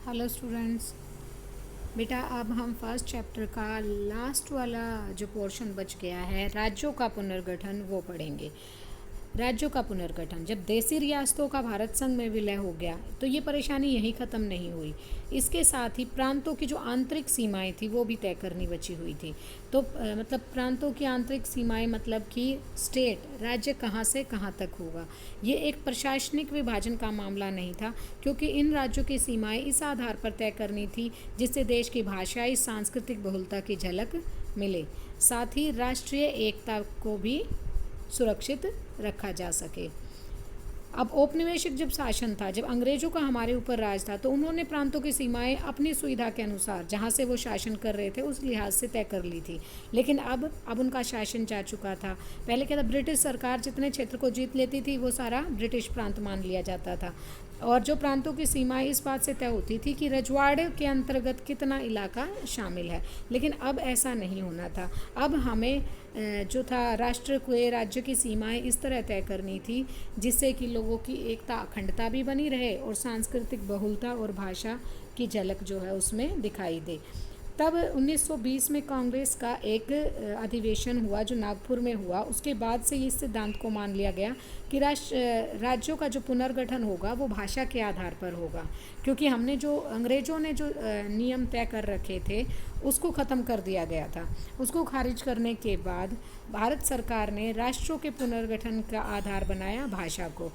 Hello students. बेटा अब हम फर्स्ट चैप्टर का लास्ट वाला जो पोर्शन बच गया है राज्यों का पुनर्गठन वो पढ़ेंगे। राज्यों का पुनर्गठन, जब देसी रियासतों का भारत संघ में विलय हो गया तो ये परेशानी यहीं ख़त्म नहीं हुई। इसके साथ ही प्रांतों की जो आंतरिक सीमाएं थी वो भी तय करनी बची हुई थी। तो मतलब प्रांतों की आंतरिक सीमाएं मतलब कि स्टेट, राज्य कहाँ से कहाँ तक होगा। ये एक प्रशासनिक विभाजन का मामला नहीं था, क्योंकि इन राज्यों की सीमाएं इस आधार पर तय करनी थी जिससे देश की भाषाई सांस्कृतिक बहुलता की झलक मिले, साथ ही राष्ट्रीय एकता को भी सुरक्षित रखा जा सके। अब औपनिवेशिक जब शासन था, जब अंग्रेजों का हमारे ऊपर राज था, तो उन्होंने प्रांतों की सीमाएं अपनी सुविधा के अनुसार जहां से वो शासन कर रहे थे उस लिहाज से तय कर ली थी। लेकिन अब उनका शासन जा चुका था। पहले क्या था, ब्रिटिश सरकार जितने क्षेत्र को जीत लेती थी वो सारा ब्रिटिश प्रांत मान लिया जाता था, और जो प्रांतों की सीमाएं इस बात से तय होती थी कि रजवाड़े के अंतर्गत कितना इलाका शामिल है। लेकिन अब ऐसा नहीं होना था। अब हमें जो था राष्ट्र के राज्य की सीमाएं इस तरह तय करनी थी जिससे कि लोगों की एकता अखंडता भी बनी रहे और सांस्कृतिक बहुलता और भाषा की झलक जो है उसमें दिखाई दे। तब 1920 में कांग्रेस का एक अधिवेशन हुआ जो नागपुर में हुआ। उसके बाद से इस सिद्धांत को मान लिया गया कि राज्यों का जो पुनर्गठन होगा वो भाषा के आधार पर होगा, क्योंकि हमने जो अंग्रेज़ों ने जो नियम तय कर रखे थे उसको ख़त्म कर दिया गया था। उसको खारिज करने के बाद भारत सरकार ने राष्ट्रों के पुनर्गठन का आधार बनाया भाषा को।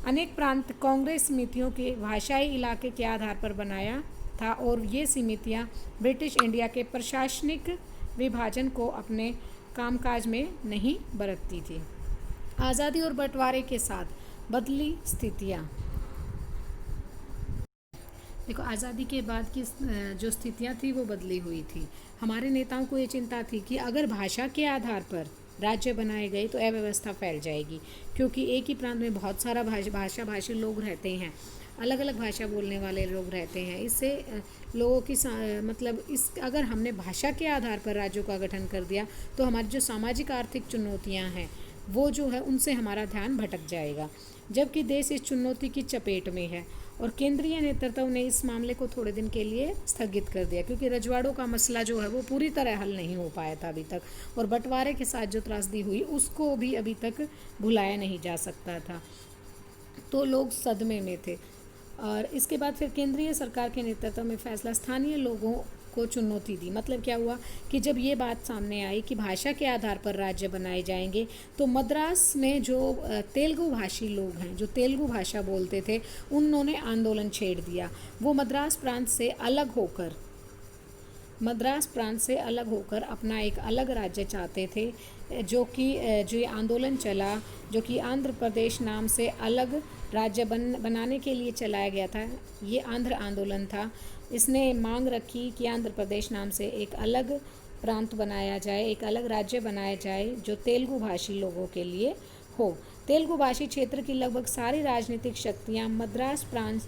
अनेक प्रांत कांग्रेस समितियों के भाषाई इलाके के आधार पर बनाया था, और ये समितियाँ ब्रिटिश इंडिया के प्रशासनिक विभाजन को अपने कामकाज में नहीं बरतती थी। आज़ादी और बंटवारे के साथ बदली स्थितियाँ। देखो, आज़ादी के बाद की जो स्थितियाँ थी वो बदली हुई थी। हमारे नेताओं को ये चिंता थी कि अगर भाषा के आधार पर राज्य बनाए गए तो अव्यवस्था फैल जाएगी, क्योंकि एक ही प्रांत में बहुत सारा भाषा भाषी लोग रहते हैं, अलग अलग भाषा बोलने वाले लोग रहते हैं। इससे लोगों की मतलब इस अगर हमने भाषा के आधार पर राज्यों का गठन कर दिया तो हमारी जो सामाजिक आर्थिक चुनौतियां हैं वो जो है उनसे हमारा ध्यान भटक जाएगा, जबकि देश इस चुनौती की चपेट में है। और केंद्रीय नेतृत्व ने इस मामले को थोड़े दिन के लिए स्थगित कर दिया, क्योंकि रजवाड़ों का मसला जो है वो पूरी तरह हल नहीं हो पाया था अभी तक, और बंटवारे के साथ जो त्रासदी हुई उसको भी अभी तक भुलाया नहीं जा सकता था। तो लोग सदमे में थे। और इसके बाद फिर केंद्रीय सरकार के नेतृत्व में फैसला स्थानीय लोगों को चुनौती दी। मतलब क्या हुआ कि जब ये बात सामने आई कि भाषा के आधार पर राज्य बनाए जाएंगे, तो मद्रास में जो तेलुगु भाषी लोग हैं, जो तेलुगु भाषा बोलते थे, उन्होंने आंदोलन छेड़ दिया। वो मद्रास प्रांत से अलग होकर अपना एक अलग राज्य चाहते थे, जो ये आंदोलन चला, जो कि आंध्र प्रदेश नाम से अलग राज्य बनाने के लिए चलाया गया था। ये आंध्र आंदोलन था। इसने मांग रखी कि आंध्र प्रदेश नाम से एक अलग प्रांत बनाया जाए, एक अलग राज्य बनाया जाए जो तेलुगु भाषी लोगों के लिए हो। तेलुगु भाषी क्षेत्र की लगभग सारी राजनीतिक शक्तियाँ मद्रास प्रांत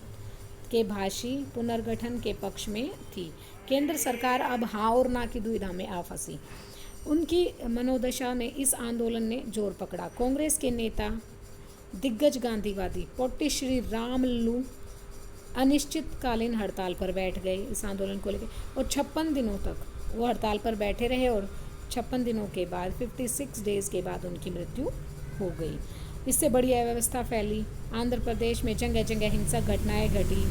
के भाषी पुनर्गठन के पक्ष में थी। केंद्र सरकार अब हाँ और ना की दुविधा में आ फंसी। उनकी मनोदशा में इस आंदोलन ने जोर पकड़ा। कांग्रेस के नेता दिग्गज गांधीवादी पोट्टी श्री रामलू अनिश्चितकालीन हड़ताल पर बैठ गए इस आंदोलन को लेकर, और 56 दिनों तक वो हड़ताल पर बैठे रहे, और 56 दिनों के बाद 56 डेज़ के बाद उनकी मृत्यु हो गई। इससे बड़ी अव्यवस्था फैली। आंध्र प्रदेश में जगह जगह हिंसक घटनाएं घटी,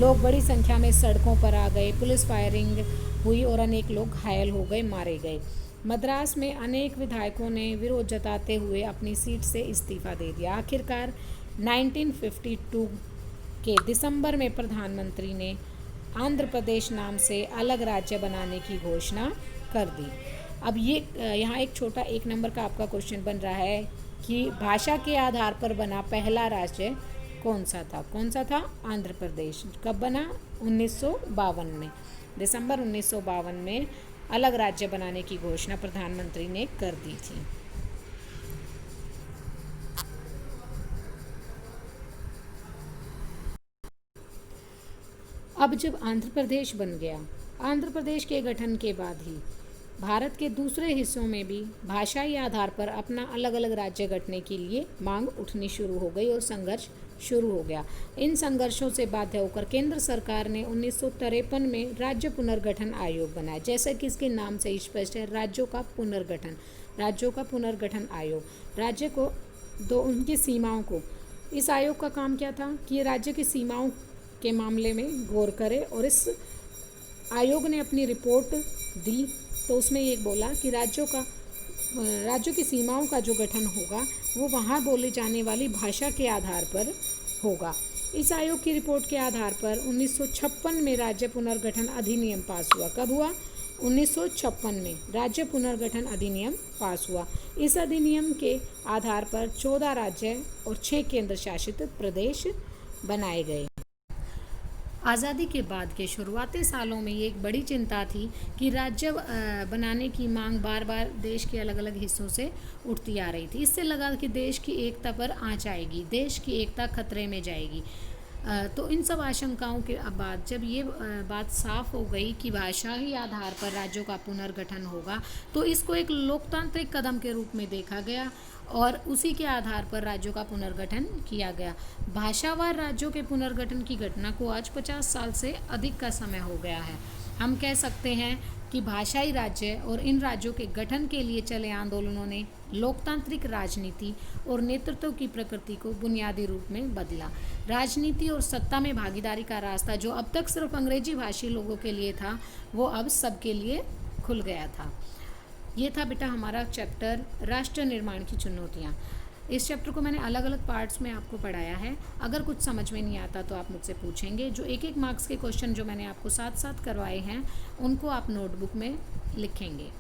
लोग बड़ी संख्या में सड़कों पर आ गए, पुलिस फायरिंग हुई और अनेक लोग घायल हो गए, मारे गए। मद्रास में अनेक विधायकों ने विरोध जताते हुए अपनी सीट से इस्तीफा दे दिया। आखिरकार 1952 के दिसंबर में प्रधानमंत्री ने आंध्र प्रदेश नाम से अलग राज्य बनाने की घोषणा कर दी। अब ये यहाँ एक छोटा 1 नंबर का आपका क्वेश्चन बन रहा है कि भाषा के आधार पर बना पहला राज्य कौन सा था? आंध्र प्रदेश। कब बना? 1952 में। दिसंबर 1952 में अलग राज्य बनाने की घोषणा प्रधानमंत्री ने कर दी थी। अब जब आंध्र प्रदेश बन गया, आंध्र प्रदेश के गठन के बाद ही भारत के दूसरे हिस्सों में भी भाषाई आधार पर अपना अलग अलग राज्य गठने के लिए मांग उठनी शुरू हो गई और संघर्ष शुरू हो गया। इन संघर्षों से बाध्य होकर केंद्र सरकार ने 1953 में राज्य पुनर्गठन आयोग बनाया। जैसे कि इसके नाम से ही स्पष्ट है, राज्यों का पुनर्गठन, राज्यों का पुनर्गठन आयोग। राज्य को दो उनकी सीमाओं को, इस आयोग का काम क्या था कि ये राज्य की सीमाओं के मामले में गौर करे, और इस आयोग ने अपनी रिपोर्ट दी तो उसमें ये बोला कि राज्यों की सीमाओं का जो गठन होगा वो वहाँ बोली जाने वाली भाषा के आधार पर होगा। इस आयोग की रिपोर्ट के आधार पर 1956 में राज्य पुनर्गठन अधिनियम पास हुआ। कब हुआ? 1956 में राज्य पुनर्गठन अधिनियम पास हुआ। इस अधिनियम के आधार पर 14 राज्य और 6 केंद्र शासित प्रदेश बनाए गए। आज़ादी के बाद के शुरुआती सालों में ये एक बड़ी चिंता थी कि राज्य बनाने की मांग बार बार देश के अलग अलग हिस्सों से उठती आ रही थी। इससे लगा कि देश की एकता पर आंच आएगी, देश की एकता खतरे में जाएगी। तो इन सब आशंकाओं के बाद जब ये बात साफ हो गई कि भाषा ही आधार पर राज्यों का पुनर्गठन होगा, तो इसको एक लोकतांत्रिक कदम के रूप में देखा गया और उसी के आधार पर राज्यों का पुनर्गठन किया गया। भाषावार राज्यों के पुनर्गठन की घटना को आज 50 साल से अधिक का समय हो गया है। हम कह सकते हैं कि भाषाई राज्य और इन राज्यों के गठन के लिए चले आंदोलनों ने लोकतांत्रिक राजनीति और नेतृत्व की प्रकृति को बुनियादी रूप में बदला। राजनीति और सत्ता में भागीदारी का रास्ता जो अब तक सिर्फ अंग्रेजी भाषी लोगों के लिए था, वो अब सबके लिए खुल गया था। ये था बेटा हमारा चैप्टर राष्ट्र निर्माण की चुनौतियाँ। इस चैप्टर को मैंने अलग अलग पार्ट्स में आपको पढ़ाया है। अगर कुछ समझ में नहीं आता तो आप मुझसे पूछेंगे। जो एक एक मार्क्स के क्वेश्चन जो मैंने आपको साथ साथ करवाए हैं, उनको आप नोटबुक में लिखेंगे।